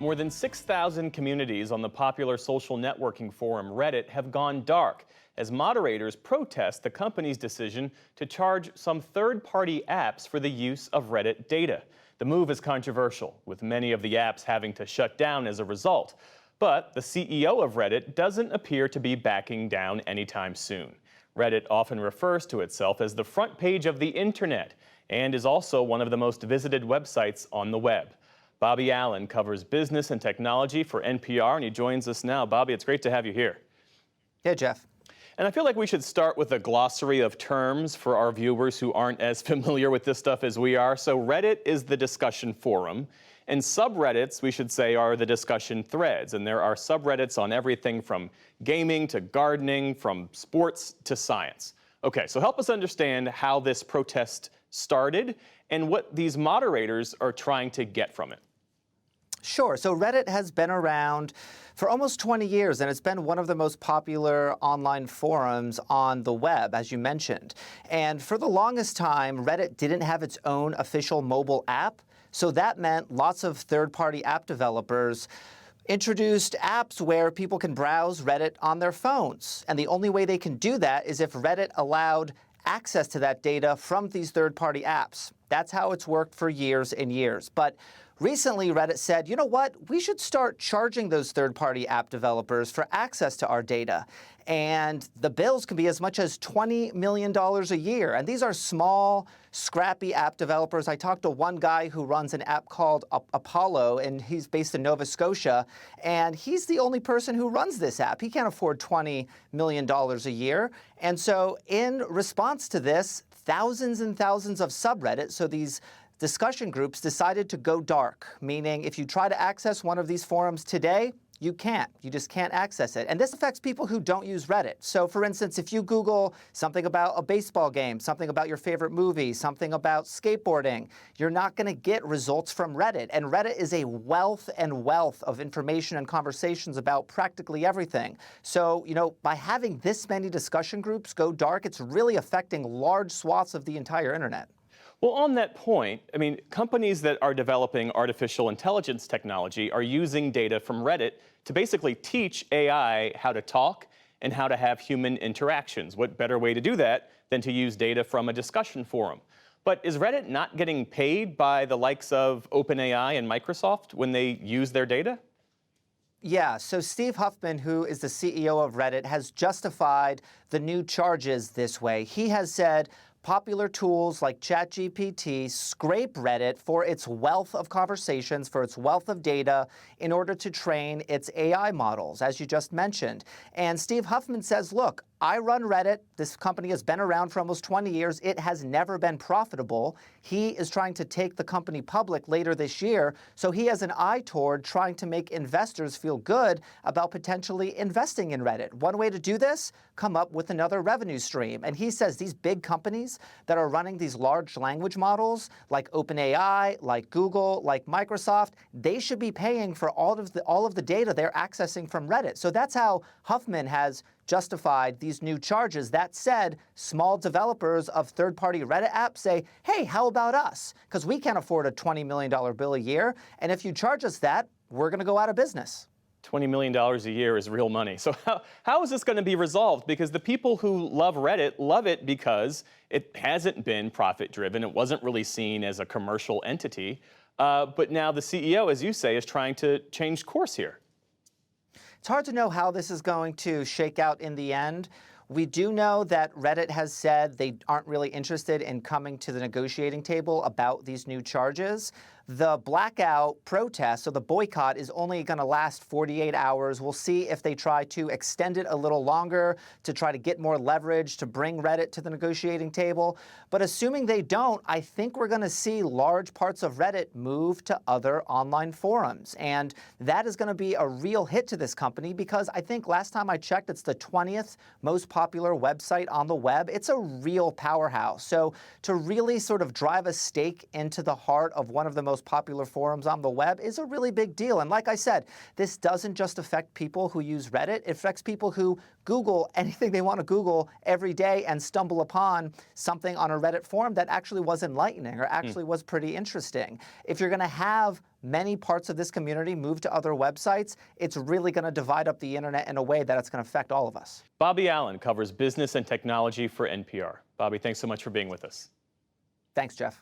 More than 6,000 communities on the popular social networking forum Reddit have gone dark as moderators protest the company's decision to charge some third-party apps for the use of Reddit data. The move is controversial, with many of the apps having to shut down as a result. But the CEO of Reddit doesn't appear to be backing down anytime soon. Reddit often refers to itself as the front page of the internet and is also one of the most visited websites on the web. Bobby Allen covers business and technology for NPR, and he joins us now. Bobby, it's great to have you here. Hey, Jeff. And I feel like we should start with a glossary of terms for our viewers who aren't as familiar with this stuff as we are. So Reddit is the discussion forum, and subreddits, we should say, are the discussion threads. And there are subreddits on everything from gaming to gardening, from sports to science. Okay, so help us understand how this protest started and what these moderators are trying to get from it. Sure. So Reddit has been around for almost 20 years, and it's been one of the most popular online forums on the web, as you mentioned. And for the longest time, Reddit didn't have its own official mobile app. So that meant lots of third-party app developers introduced apps where people can browse Reddit on their phones. And the only way they can do that is if Reddit allowed access to that data from these third-party apps. That's how it's worked for years and years. But recently, Reddit said, you know what, we should start charging those third-party app developers for access to our data. And the bills can be as much as $20 million a year. And these are small, scrappy app developers. I talked to one guy who runs an app called Apollo, and he's based in Nova Scotia. And he's the only person who runs this app. He can't afford $20 million a year. And so in response to this, thousands and thousands of subreddits, so these discussion groups, decided to go dark, meaning if you try to access one of these forums today, you can't. You just can't access it. And this affects people who don't use Reddit. So for instance, if you Google something about a baseball game, something about your favorite movie, something about skateboarding, you're not going to get results from Reddit. And Reddit is a wealth and wealth of information and conversations about practically everything. So, by having this many discussion groups go dark, it's really affecting large swaths of the entire internet. Well, on that point, companies that are developing artificial intelligence technology are using data from Reddit to basically teach AI how to talk and how to have human interactions. What better way to do that than to use data from a discussion forum? But is Reddit not getting paid by the likes of OpenAI and Microsoft when they use their data? Yeah, so Steve Huffman, who is the CEO of Reddit, has justified the new charges this way. He has said popular tools like ChatGPT scrape Reddit for its wealth of conversations, for its wealth of data, in order to train its AI models, as you just mentioned. And Steve Huffman says, look, I run Reddit. This company has been around for almost 20 years. It has never been profitable. He is trying to take the company public later this year, so he has an eye toward trying to make investors feel good about potentially investing in Reddit. One way to do this, come up with another revenue stream. And he says these big companies that are running these large language models, like OpenAI, like Google, like Microsoft, they should be paying for all of the data they're accessing from Reddit. So that's how Huffman has justified these new charges. That said, small developers of third-party Reddit apps say, hey, how about us? Because we can't afford a $20 million bill a year. And if you charge us that, we're going to go out of business. $20 million a year is real money. So how is this going to be resolved? Because the people who love Reddit love it because it hasn't been profit-driven. It wasn't really seen as a commercial entity. But now the CEO, as you say, is trying to change course here. It's hard to know how this is going to shake out in the end. We do know that Reddit has said they aren't really interested in coming to the negotiating table about these new charges. The blackout protest, so the boycott, is only going to last 48 hours. We'll see if they try to extend it a little longer to try to get more leverage to bring Reddit to the negotiating table. But assuming they don't, I think we're going to see large parts of Reddit move to other online forums. And that is going to be a real hit to this company because I think last time I checked, it's the 20th most popular website on the web. It's a real powerhouse. So to really sort of drive a stake into the heart of one of the most popular forums on the web is a really big deal. And like I said, this doesn't just affect people who use Reddit. It affects people who Google anything they want to Google every day and stumble upon something on a Reddit forum that actually was enlightening or actually was pretty interesting. If you're going to have many parts of this community move to other websites, it's really going to divide up the internet in a way that it's going to affect all of us. Bobby Allen covers business and technology for NPR. Bobby, thanks so much for being with us. Thanks, Jeff.